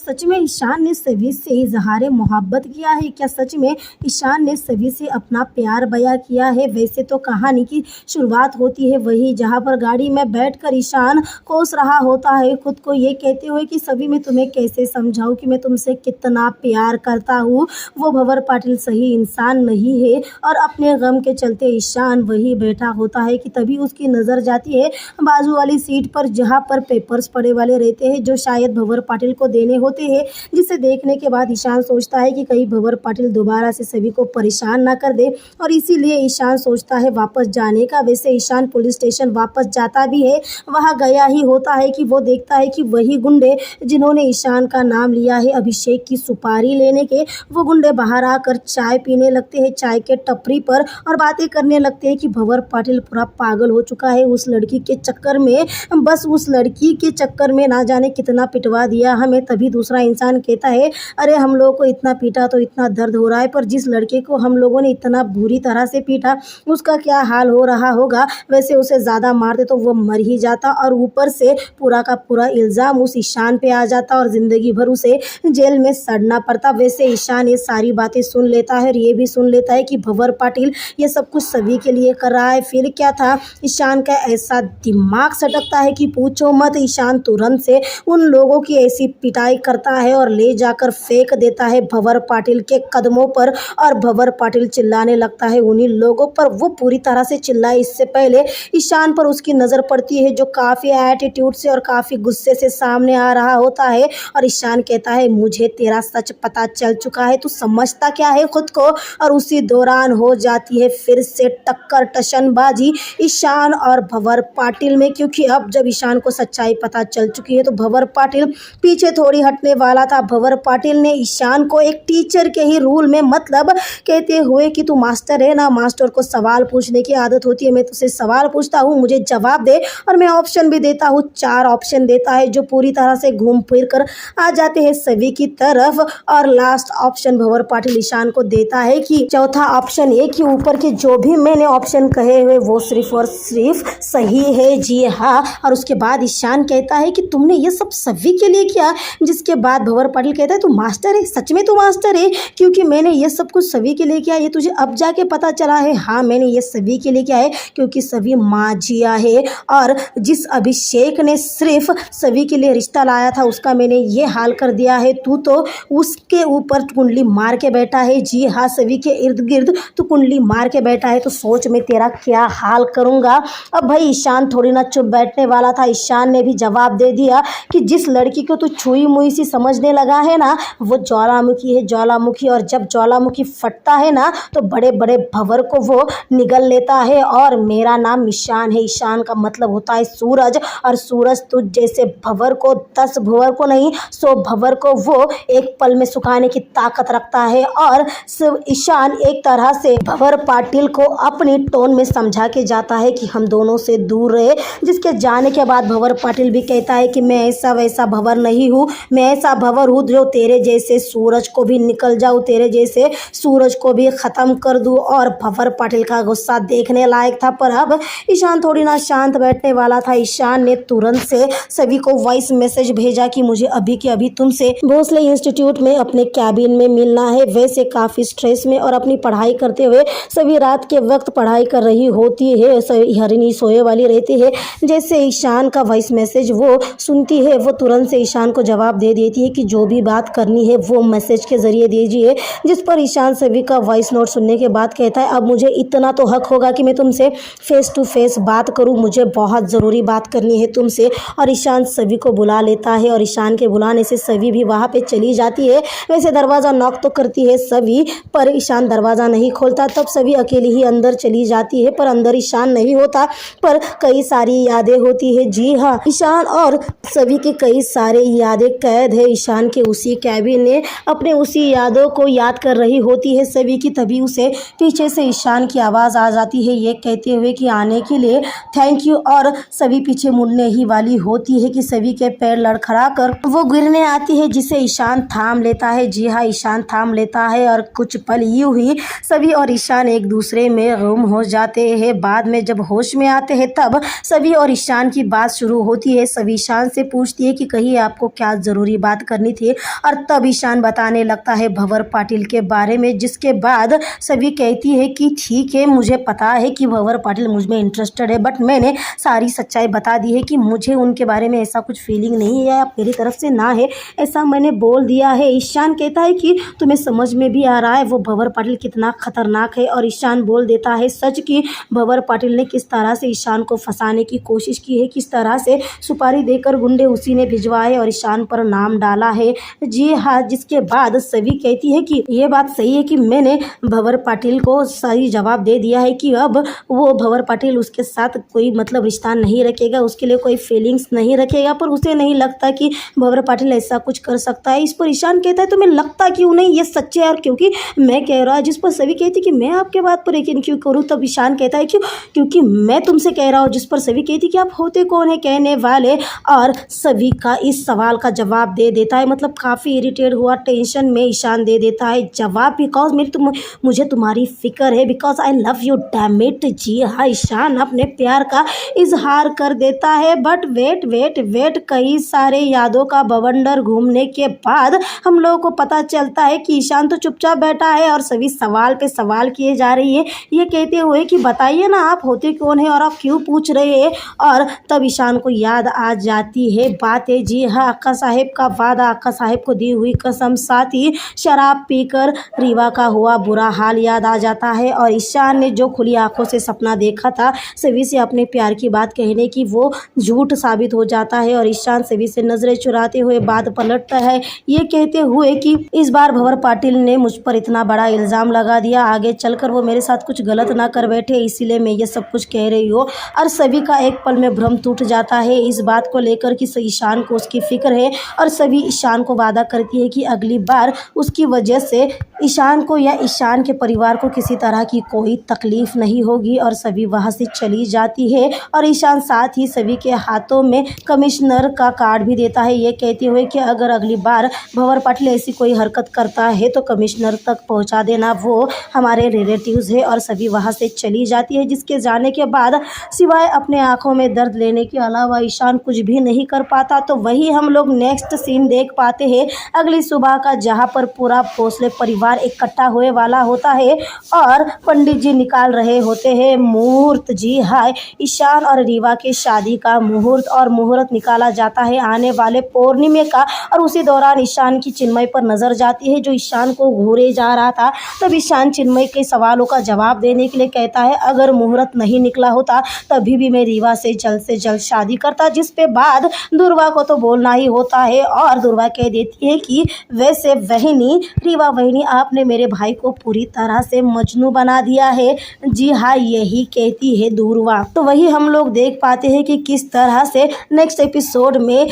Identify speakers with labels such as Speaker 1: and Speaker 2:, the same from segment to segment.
Speaker 1: सच में ईशान ने सभी से इजहार मोहब्बत किया है क्या? सच में ईशान ने सभी से अपना प्यार बयां किया है? वैसे तो कहानी की शुरुआत होती है वही जहां पर गाड़ी में बैठकर ईशान कोस रहा होता है खुद को, ये कहते हुए कि सभी मैं तुम्हें कैसे समझाऊं कि मैं तुमसे कितना प्यार करता हूँ। वो भंवर पाटिल सही इंसान नहीं है और अपने गम के चलते ईशान वही बैठा होता है कि तभी उसकी नज़र जाती है बाजू वाली सीट पर जहाँ पर पेपर्स पड़े वाले रहते हैं जो शायद भंवर पाटिल को देने होते हैं, जिसे देखने के बाद ईशान सोचता है कि कहीं भंवर पाटिल दोबारा से सभी को परेशान ना कर दे और इसीलिए ईशान सोचता है वापस जाने का। वैसे ईशान पुलिस स्टेशन वापस जाता भी है, वहाँ गया ही होता है कि वो देखता है कि वही गुंडे जिन्होंने ईशान का नाम लिया है अभिषेक की सुपारी लेने के, वो गुंडे बाहर आकर चाय पीने लगते हैं चाय के टपरी पर और बातें करने लगते हैं कि भंवर पाटिल पूरा पागल हो चुका है उस लड़की के चक्कर में, बस उस लड़की के चक्कर में ना जाने कितना पिटवा दिया हमें। तभी दूसरा इंसान कहता है अरे हम लोगों को इतना पीटा तो इतना दर्द हो रहा है, पर जिस लड़के को हम लोगों ने इतना बुरी तरह से पीटा उसका क्या हाल हो रहा होगा। वैसे उसे ज़्यादा मारते तो वो मर ही जाता और ऊपर से पूरा का पूरा इल्ज़ाम उस ईशान पे आ जाता और ज़िंदगी भर उसे जेल में सड़ना पड़ता। वैसे ईशान ये सारी बातें सुन लेता है और ये भी सुन लेता है कि भंवर पाटिल ये सब कुछ सभी के लिए कर रहा है। फिर क्या था, ईशान का ऐसा दिमाग सटकता है कि पूछो मत। ईशान तुरंत से उन लोगों की ऐसी पिटाई करता है और ले जाकर फेंक देता है भंवर पाटिल के कदमों पर और भंवर पाटिल चिल्लाने लगता है उन्हीं लोगों पर। वो पूरी तरह से चिल्लाए इससे पहले ईशान पर उसकी नज़र पड़ती है जो काफ़ी एटीट्यूड से और काफ़ी गुस्से से सामने आ रहा होता है और ईशान कहता है मुझे तेरा सच पता चल चुका है, तू समझता क्या है खुद को। और उसी दौरान हो जाती है फिर से टक्कर टशनबाजी ईशान और भंवर पाटिल में, क्योंकि अब जब ईशान को सच्चाई पता चल चुकी है तो भंवर पाटिल पीछे थोड़ी हटने वाला था। भंवर पाटिल ने ईशान को एक टीचर के ही रूल में मतलब कहते हुए कि तू मास्टर है ना, मास्टर को सवाल पूछने की आदत होती है, मैं तुझसे सवाल पूछता हूँ मुझे जवाब दे और मैं ऑप्शन भी देता हूँ। 4 ऑप्शन देता है जो पूरी तरह से घूम फिर कर आ जाते हैं सभी की तरफ और लास्ट ऑप्शन भंवर पाटिल ईशान को देता है कि चौथा ऑप्शन ये कि ऊपर के जो भी मैंने ऑप्शन कहे हुए वो सिर्फ और सिर्फ सही है, जी हाँ। और उसके बाद ईशान कहता है कि तुमने ये सब सभी के लिए किया, जिसके बाद भंवर पाटिल कहता है तू मास्टर है, सच में तू मास्टर है क्योंकि मैंने ये सब कुछ सभी के लिए किया, ये तुझे अब जाके पता चला है। हाँ मैंने ये सभी के लिए किया है क्योंकि सभी माजिया है और जिस अभिषेक ने सिर्फ सभी के लिए रिश्ता लाया था उसका मैंने ये हाल कर दिया है, तू तो उसके ऊपर कुंडली मार के बैठा है, जी हाँ सभी के इर्द गिर्द तू कुंडली मार के बैठा है, तो सोच मैं तेरा क्या हाल करूँगा। अब भाई ईशान थोड़ी ना चुप बैठने वाला था, ईशान ने भी जवाब दे दिया कि जिस लड़की को तू छुई मुई सी समझने लगा है ना वो ज्वालामुखी है, ज्वालामुखी, और जब ज्वालामुखी फटता है ना तो बड़े बड़े भंवर को वो निगल लेता है और मेरा नाम ईशान है, ईशान का मतलब होता है सूरज, और सूरज तुझ जैसे भंवर को 10 भंवर को नहीं 100 भंवर को वो एक पल में सुखाने की ताकत रखता है। और ईशान एक तरह से भंवर पाटिल को अपनी टोन में समझा के जाता है कि हम दोनों से दूर रहे, जिसके जाने के बाद भंवर पाटिल भी कहता है कि मैं ऐसा वैसा भंवर नहीं हूँ, मैं ऐसा भंवर हूँ जो तेरे जैसे सूरज को भी निकल जाऊँ, तेरे जैसे सूरज को भी ख़त्म कर दूँ। और भंवर पाटिल का गुस्सा देखने लायक था, पर अब ईशान थोड़ी ना शांत बैठने वाला था। ईशान ने तुरंत से सभी को वॉइस मैसेज भेजा कि मुझे अभी के अभी तुमसे भोसले इंस्टीट्यूट में अपने कैबिन में मिलना है। वैसे काफ़ी स्ट्रेस में और अपनी पढ़ाई करते हुए सभी रात के वक्त पढ़ाई कर रही होती है, हरिणी सोए वाली रहती है। जैसे ईशान का वॉइस मैसेज वो सुनती है वो तुरंत से ईशान को जवाब दे देती है कि जो भी बात करनी है वो मैसेज के ज़रिए दीजिए, जिस पर ईशान सभी का वॉइस नोट सुनने के बाद कहता है अब मुझे इतना तो हक होगा कि मैं तुमसे फेस टू फेस बात करूं, मुझे बहुत ज़रूरी बात करनी है तुमसे। और ईशान सभी को बुला लेता है और ईशान के बुलाने से सभी भी वहाँ पे चली जाती है। वैसे दरवाज़ा नॉक तो करती है सभी, पर ईशान दरवाज़ा नहीं खोलता, तब सभी अकेली ही अंदर चली जाती है, पर अंदर ईशान नहीं होता, पर कई सारी यादें होती है। जी हाँ, ईशान और सभी के कई सारे यादें कैद है ईशान के उसी कैबिन में, अपने उसी यादों को याद कर रही होती है सभी की। तभी उसे पीछे से ईशान की आवाज़ आ जाती है ये कहते हुए कि आने के लिए थैंक यू, और सभी पीछे मुड़ने ही वाली होती है कि सभी के पैर लड़खड़ा कर वो गिरने आती है, जिसे ईशान थाम लेता है। जी हाँ, ईशान थाम लेता है और कुछ पल यूं ही सभी और ईशान एक दूसरे में गुम हो जाते हैं। बाद में जब होश में आते हैं तब सभी और ईशान की बात शुरू होती है। सभी ईशान से पूछती है कि कहीं आपको क्या ज़रूरी ज़रूरी बात करनी थी। और तब ईशान बताने लगता है भंवर पाटिल के बारे में, जिसके बाद सभी कहती है कि ठीक है, मुझे पता है कि भंवर पाटिल मुझ में इंटरेस्टेड है, बट मैंने सारी सच्चाई बता दी है कि मुझे उनके बारे में ऐसा कुछ फीलिंग नहीं है, अब मेरी तरफ से ना है, ऐसा मैंने बोल दिया है। ईशान कहता है कि तुम्हें समझ में भी आ रहा है वो भंवर पाटिल कितना खतरनाक है। और ईशान बोल देता है सच कि भंवर पाटिल ने किस तरह से ईशान को फंसाने की कोशिश की है, किस तरह से सुपारी देकर गुंडे उसी ने भिजवाए और ईशान पर नाम डाला है। जी हाँ, जिसके बाद सभी कहती है कि ये बात सही है कि मैंने भंवर पाटिल को सही जवाब दे दिया है कि अब वो भंवर पाटिल उसके साथ कोई मतलब रिश्ता नहीं रखेगा, उसके लिए कोई फीलिंग्स नहीं रखेगा, पर उसे नहीं लगता कि भंवर पाटिल ऐसा कुछ कर सकता है। इस पर ईशान कहता है तुम्हें लगता क्यों नहीं ये सच है, और क्योंकि मैं कह रहा हूँ। जिस पर सभी कहती कि मैं आपके बात पर यकीन क्यों करूँ। तब ईशान कहता है क्योंकि मैं तुमसे कह रहा हूँ। जिस पर सभी कहती कि आप होते कौन है कहने वाले, और सभी का इस सवाल का जवाब दे देता है। मतलब काफ़ी इरिटेट हुआ, टेंशन में ईशान दे देता है जवाब, बिकॉज मुझे तुम्हारी फिक्र है, because I love you damn it. जी हाँ, ईशान अपने प्यार का इजहार कर देता है। बट वेट, कई सारे यादों का बवंडर घूमने के बाद हम लोगों को पता चलता है कि ईशान तो चुपचाप बैठा है और सभी सवाल पे सवाल किए जा रही है, ये कहते हुए कि बताइए ना आप होते कौन है और आप क्यों पूछ रहे हैं। और तब ईशान को याद आ जाती है बातें। जी हाँ, अक्का साहेब का वादा, अक्का साहेब को दी हुई कसम, साथ ही शराब पीकर रीवा का हुआ बुरा हाल याद आ जाता है। और ईशान ने जो खुली आंखों से सपना देखा था सभी से अपने प्यार की बात कहने की, वो झूठ साबित हो जाता है। और ईशान सभी से नजरें चुराते हुए बात पलटता है, ये कहते हुए कि इस बार भंवर पाटिल ने मुझ पर इतना बड़ा इल्ज़ाम लगा दिया, आगे चलकर वो मेरे साथ कुछ गलत ना कर बैठे, इसीलिए मैं ये सब कुछ कह रही हूँ। और सभी का एक पल में भ्रम टूट जाता है इस बात को लेकर कि ईशान को उसकी फिक्र है। और सभी ईशान को वादा करती है कि अगली बार उसकी वजह से ईशान को या ईशान के परिवार को किसी तरह की कोई तकलीफ नहीं होगी। और सभी वहाँ से चली जाती है। और ईशान साथ ही सभी के हाथों में कमिश्नर का कार्ड भी देता है, ये कहते हुए कि अगर अगली बार भंवर पाटिल ऐसी कोई हरकत करता है तो कमिश्नर तक पहुंचा देना, वो हमारे रिलेटिव्स है। और सभी वहां से चली जाती है, जिसके जाने के बाद सिवाय अपने आंखों में दर्द लेने के अलावा ईशान कुछ भी नहीं कर पाता। तो वही हम लोग नेक्स्ट सीन देख पाते हैं अगली सुबह का, जहां पर पूरा भोसले परिवार इकट्ठा हुए वाला होता है और पंडित जी निकाल रहे होते हैं मुहूर्त। जी हाँ, ईशान और रीवा के शादी का मुहूर्त, और मुहूर्त निकाला जाता है आने वाले पूर्णिमे का। और उसी दौरान ईशान की चिन्मय पर नजर जाती है, जो ईशान को घूरे जा रहा था। तब ईशान चिन्मय के सवालों का जवाब देने के लिए कहता है अगर मुहूर्त नहीं निकला होता तभी भी मैं रीवा से जल्द शादी करता। जिस पे बाद दुर्वा को तो बोलना ही होता है, और दुर्वा कह देती है कि वैसे वहिनी, रीवा वहिनी, आपने मेरे भाई को पूरी तरह से मजनू बना दिया है। जी हाँ, यही कहती है दुर्वा। तो वही हम लोग देख पाते हैं कि किस तरह से नेक्स्ट एपिसोड में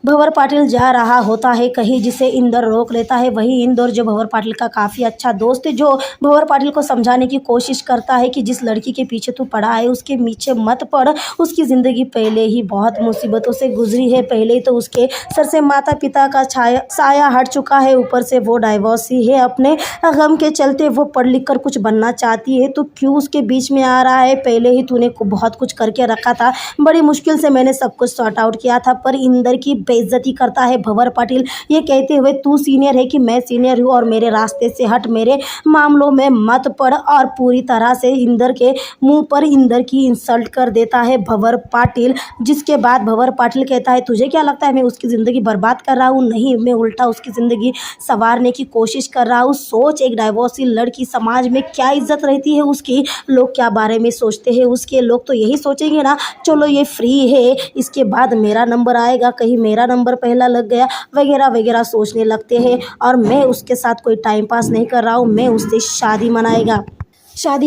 Speaker 1: भंवर पाटिल जा रहा होता है कहीं, जिसे इंदर रोक लेता है। वही इंदर जो भंवर पाटिल का काफ़ी अच्छा दोस्त है, जो भंवर पाटिल को समझाने की कोशिश करता है कि जिस लड़की के पीछे तू पड़ा है उसके पीछे मत पड़, उसकी ज़िंदगी पहले ही बहुत मुसीबतों से गुजरी है, पहले ही तो उसके सर से माता पिता का साया हट चुका है, ऊपर से वो डाइवोर्सी है, अपने गम के चलते वो पढ़ लिख कर कुछ बनना चाहती है, तो क्यों उसके बीच में आ रहा है। पहले ही तूने बहुत कुछ करके रखा था, बड़ी मुश्किल से मैंने सब कुछ सॉर्ट आउट किया था, पर इंदर की बेइज्जती करता है भंवर पाटिल, ये कहते हुए तू सीनियर है कि मैं सीनियर हूँ और मेरे रास्ते से हट, मेरे मामलों में मत पड़। और पूरी तरह से इंदर के मुंह पर इंदर की इंसल्ट कर देता है भंवर पाटिल। जिसके बाद भंवर पाटिल कहता है तुझे क्या लगता है मैं उसकी ज़िंदगी बर्बाद कर रहा हूँ? नहीं, मैं उल्टा उसकी ज़िंदगी संवारने की कोशिश कर रहा हूँ। सोच, एक डाइवोर्सी लड़की, समाज में क्या इज्जत रहती है उसकी, लोग क्या बारे में सोचते हैं उसके, लोग तो यही सोचेंगे ना चलो ये फ्री है, इसके बाद मेरा नंबर आएगा, कहीं मेरा नंबर पहला लग गया, वगैरह वगैरह सोचने लगते हैं। और मैं उसके साथ कोई टाइम पास नहीं कर रहा हूँ, मैं उससे शादी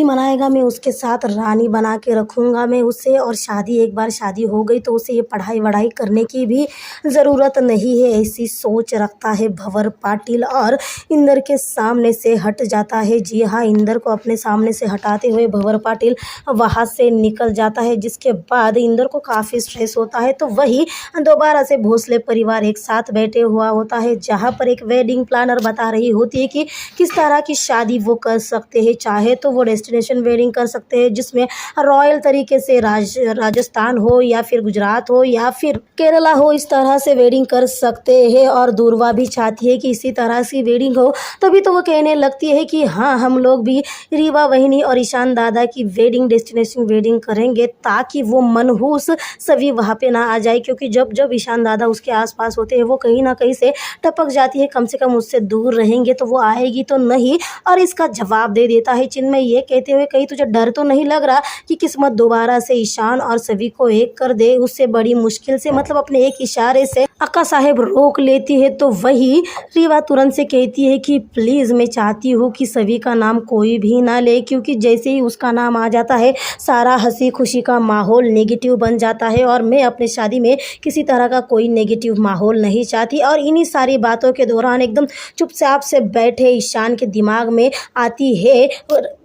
Speaker 1: मनाएगा, मैं उसके साथ रानी बना के रखूँगा मैं उसे। और एक बार शादी हो गई तो उसे ये पढ़ाई वढ़ाई करने की भी ज़रूरत नहीं है, ऐसी सोच रखता है भंवर पाटिल और इंदर के सामने से हट जाता है। जी हाँ, इंदर को अपने सामने से हटाते हुए भंवर पाटिल वहाँ से निकल जाता है। जिसके बाद इंदर को काफ़ी स्ट्रेस होता है, तो वही दोबारा से भोसले परिवार एक साथ बैठे हुआ होता है, जहाँ पर एक वेडिंग प्लानर बता रही होती है कि किस तरह की शादी वो कर सकते हैं, चाहे तो वो डेस्टिनेशन वेडिंग कर सकते हैं, जिसमें रॉयल तरीके से राजस्थान हो या फिर गुजरात हो या फिर केरला हो, इस तरह से वेडिंग कर सकते हैं। और दूरवा भी चाहती है कि इसी तरह की वेडिंग हो, तभी तो वो कहने लगती है कि हाँ, हम लोग भी रीवा वहिनी और ईशान दादा की वेडिंग डेस्टिनेशन वेडिंग करेंगे, ताकि वो मनहूस सभी वहाँ पे ना आ जाए, क्योंकि जब जब ईशान दादा उसके आसपास होते हैं वो कहीं ना कहीं से टपक जाती है। कम से कम उससे दूर रहेंगे तो वो आएगी तो नहीं। और इसका जवाब दे देता है चिन्मय ये कहते हुए, कहीं तुझे डर तो नहीं लग रहा कि किस्मत दोबारा से ईशान और सभी को एक कर दे? उससे बड़ी मुश्किल से, मतलब अपने एक इशारे से अक्का साहेब रोक लेती है। तो वही रीवा तुरंत से कहती है कि प्लीज़, मैं चाहती हूँ कि सभी का नाम कोई भी ना ले, क्योंकि जैसे ही उसका नाम आ जाता है सारा हंसी खुशी का माहौल नेगेटिव बन जाता है, और मैं अपनी शादी में किसी तरह का कोई नेगेटिव माहौल नहीं चाहती। और इन्हीं सारी बातों के दौरान एकदम चुपचाप से बैठे ईशान के दिमाग में आती है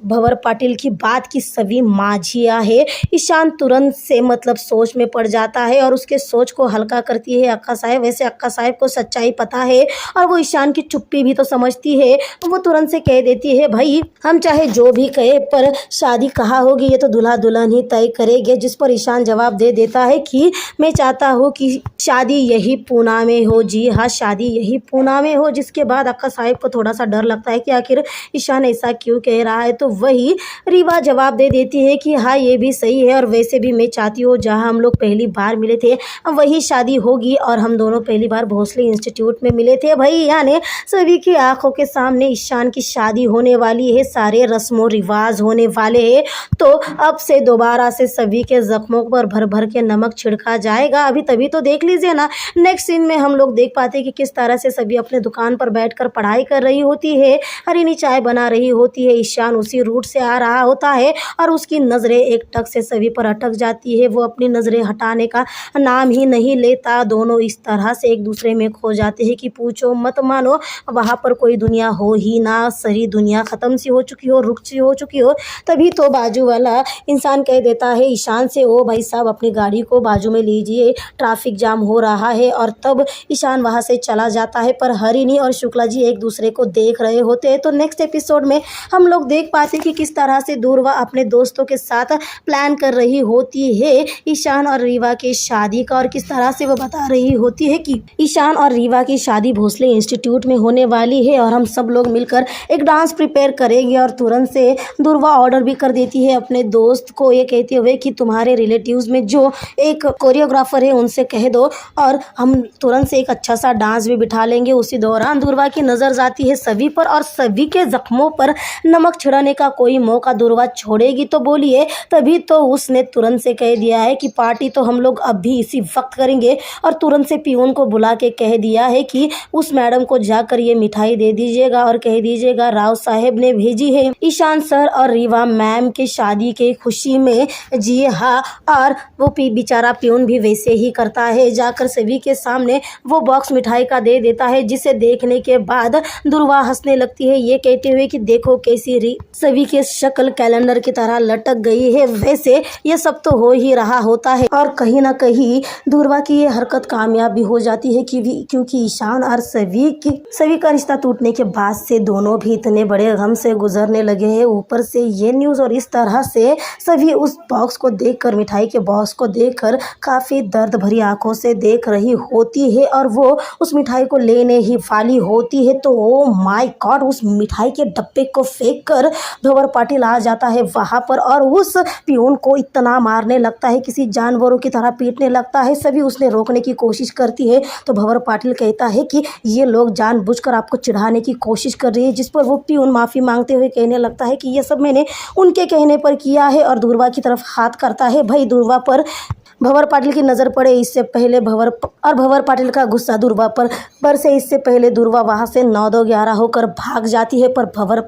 Speaker 1: भंवर पाटिल की बात कि सभी माझिया है। ईशान तुरंत से मतलब सोच में पड़ जाता है और उसके सोच को हल्का करती है अक्का साहेब। वैसे अक्का साहेब को सच्चाई पता है और वो ईशान की चुप्पी भी तो समझती है। वो तुरंत से कह देती है, भाई हम चाहे जो भी कहे, पर शादी कहाँ होगी ये तो दूल्हा दुल्हन ही तय करेंगे। जिस पर ईशान जवाब दे देता है कि मैं चाहता हूँ कि शादी यही पूना में हो। जी हाँ, शादी यही पूना में हो। जिसके बाद अक्का साहिब को थोड़ा सा डर लगता है कि आखिर ईशान ऐसा क्यों कह रहा है। तो वही रीवा जवाब दे देती है कि हाँ, ये भी सही है, और वैसे भी मैं चाहती हूँ जहाँ हम लोग पहली बार मिले थे वही शादी होगी, और हम दोनों पहली बार भोसले इंस्टीट्यूट में मिले थे। भाई यानी सभी की आंखों के सामने ईशान की शादी होने वाली है, सारे रस्मों रिवाज होने वाले हैं। तो अब से दोबारा से सभी के जख्मों पर भर भर के नमक छिड़का जाएगा। अभी तभी तो देख लीजिए ना, नेक्स्ट सीन में हम लोग देख पाते हैं कि किस तरह से सभी अपने दुकान पर बैठकर पढ़ाई कर रही होती है, हरिनी चाय बना रही होती है। ईशान उसी रूट से आ रहा होता है और उसकी नज़रें एक टक से सभी पर अटक जाती है। वो अपनी नज़रें हटाने का नाम ही नहीं लेता। दोनों इस तरह से एक दूसरे में खो जाते हैं कि पूछो मत। मानो वहाँ पर कोई दुनिया हो ही ना, सारी दुनिया ख़त्म सी हो चुकी हो, रुक सी हो चुकी हो। तभी तो बाजू वाला इंसान कह देता है ईशान से, ओ भाई साहब अपनी गाड़ी को बाजू में लीजिए, ट्रैफिक जाम हो रहा है। और तब ईशान वहाँ से चला जाता है, पर हरिनी और शुक्ला जी एक दूसरे को देख रहे होते हैं। तो नेक्स्ट एपिसोड में हम लोग देख पाते हैं कि किस तरह से दूरवा अपने दोस्तों के साथ प्लान कर रही होती है ईशान और रीवा की शादी का, और किस तरह से वो बता रही होती है कि ईशान और रीवा की शादी भोसले इंस्टीट्यूट में होने वाली है और हम सब लोग मिलकर एक डांस प्रिपेयर करेंगे। और तुरंत से दूरवा ऑर्डर भी कर देती है अपने दोस्त को, ये कहते हुए कि तुम्हारे रिलेटिव्स में जो एक कोरियोग्राफर है उनसे कह दो, और हम तुरंत से एक अच्छा सा डांस भी बिठा लेंगे। उसी दौरान दूरवा की नज़र जाती है सभी पर, और सभी के जख्मों पर नमक छिड़ाने का कोई मौका दूरवा छोड़ेगी तो बोलिए। तभी तो उसने तुरंत से कह दिया है कि पार्टी तो हम लोग अभी इसी वक्त करेंगे, और तुरंत से पियून को बुला के कह दिया है कि उस मैडम को जाकर ये मिठाई दे दीजिएगा और कह दीजिएगा राव साहेब ने भेजी है ईशान सर और रीवा मैम के शादी के खुशी में। जी हाँ, और वो बेचारा पियून भी वैसे ही करता है, जाकर सभी के सामने वो बॉक्स मिठाई का दे देता है, जिसे देखने के बाद दूरवा हंसने लगती है, ये कहते हुए कि देखो कैसी सभी के शक्ल कैलेंडर की तरह लटक गई है। वैसे ये सब तो हो ही रहा होता है, और कहीं ना कहीं दूरवा की ये हरकत कामयाब भी हो जाती है क्योंकि ईशान और सभी का रिश्ता टूटने के बाद से दोनों भी इतने बड़े गम से गुजरने लगे हैं। ऊपर से ये न्यूज़, और इस तरह से सभी उस बॉक्स को देखकर, मिठाई के बॉक्स को देखकर काफ़ी दर्द भरी आंखों से देख रही होती है, और वो उस मिठाई को लेने ही वाली होती है। तो ओ माय गॉड, उस मिठाई के डब्बे को फेंक कर भंवर पाटिल आ जाता है वहाँ पर, और उस पियून को इतना मारने लगता है, किसी जानवरों की तरह पीटने लगता है। सभी उसने रोकने की कोशिश करती है, तो भंवर पाटिल कहता है कि ये लोग जानबूझकर आपको चिढ़ाने की कोशिश कर रही है, जिस पर वो पियून माफ़ी मांगते हुए कहने लगता है कि ये सब मैंने उनके कहने पर किया है, और दूरवा की तरफ हाथ करता है। भाई दूरवा पर भंवर पाटिल की नज़र पड़े इससे पहले भंवर पाटिल का गुस्सा दूरवा पर से इससे पहले दूरवा वहाँ से 9-2-11 होकर भाग जाती है, पर भंवर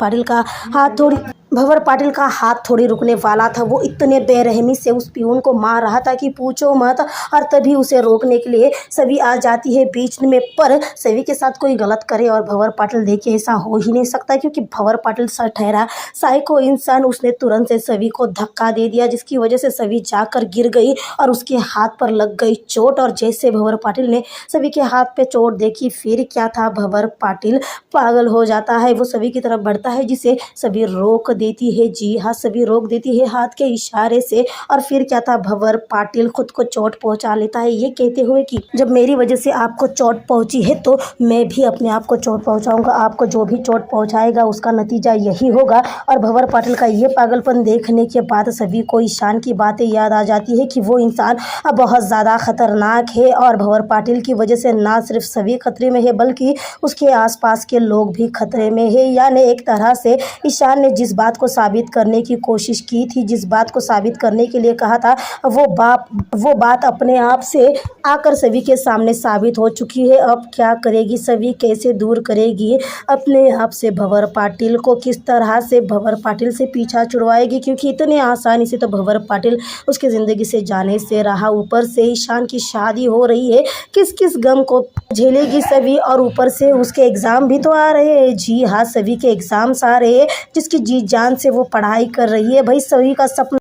Speaker 1: पाटिल का हाथ थोड़ी रुकने वाला था। वो इतने बेरहमी से उस पियून को मार रहा था कि पूछो मत, और तभी उसे रोकने के लिए सभी आ जाती है बीच में, पर सभी के साथ कोई गलत करे और भंवर पाटिल देखे ऐसा हो ही नहीं सकता, क्योंकि भंवर पाटिल सर ठहरा साइको इंसान। उसने तुरंत से सभी को धक्का दे दिया, जिसकी वजह से सभी जाकर गिर गई और उसके हाथ पर लग गई चोट। और जैसे भंवर पाटिल ने सभी के हाथ पे चोट देखी, फिर क्या था, भंवर पाटिल पागल हो जाता है। वो सभी की तरफ बढ़ता है, जिसे सभी रोक देती है। जी हाँ, सभी रोक देती है हाथ के इशारे से। और फिर क्या था, भंवर पाटिल खुद को चोट पहुंचा लेता है, ये कहते हुए कि जब मेरी वजह से आपको चोट पहुंची है तो मैं भी अपने आप को चोट पहुंचाऊंगा। आपको जो भी चोट पहुंचाएगा उसका नतीजा यही होगा। और भंवर पाटिल का ये पागलपन देखने के बाद सभी को ईशान की बातें याद आ जाती है कि वो इंसान बहुत ज़्यादा खतरनाक है और भंवर पाटिल की वजह से ना सिर्फ सभी खतरे में है बल्कि उसके आसपास के लोग भी खतरे में है। यानी एक तरह से ईशान ने जिस बात को साबित करने की कोशिश की थी, जिस बात को साबित करने के लिए कहा था, वो बात अपने आप से आकर सभी के सामने साबित हो चुकी है। अब क्या करेगी सभी, कैसे दूर करेगी अपने आप से भंवर पाटिल को, किस तरह से भंवर पाटिल से पीछा छुड़वाएगी, क्योंकि इतने आसानी से तो भंवर पाटिल उसकी ज़िंदगी से जाने से रहा। ऊपर से ईशान की शादी हो रही है, किस किस गम को झेलेगी सभी। और ऊपर से उसके एग्ज़ाम भी तो आ रहे हैं। जी हाँ, सभी के एग्ज़ाम्स आ रहे हैं जिसकी जी जान से वो पढ़ाई कर रही है। भाई सभी का सपना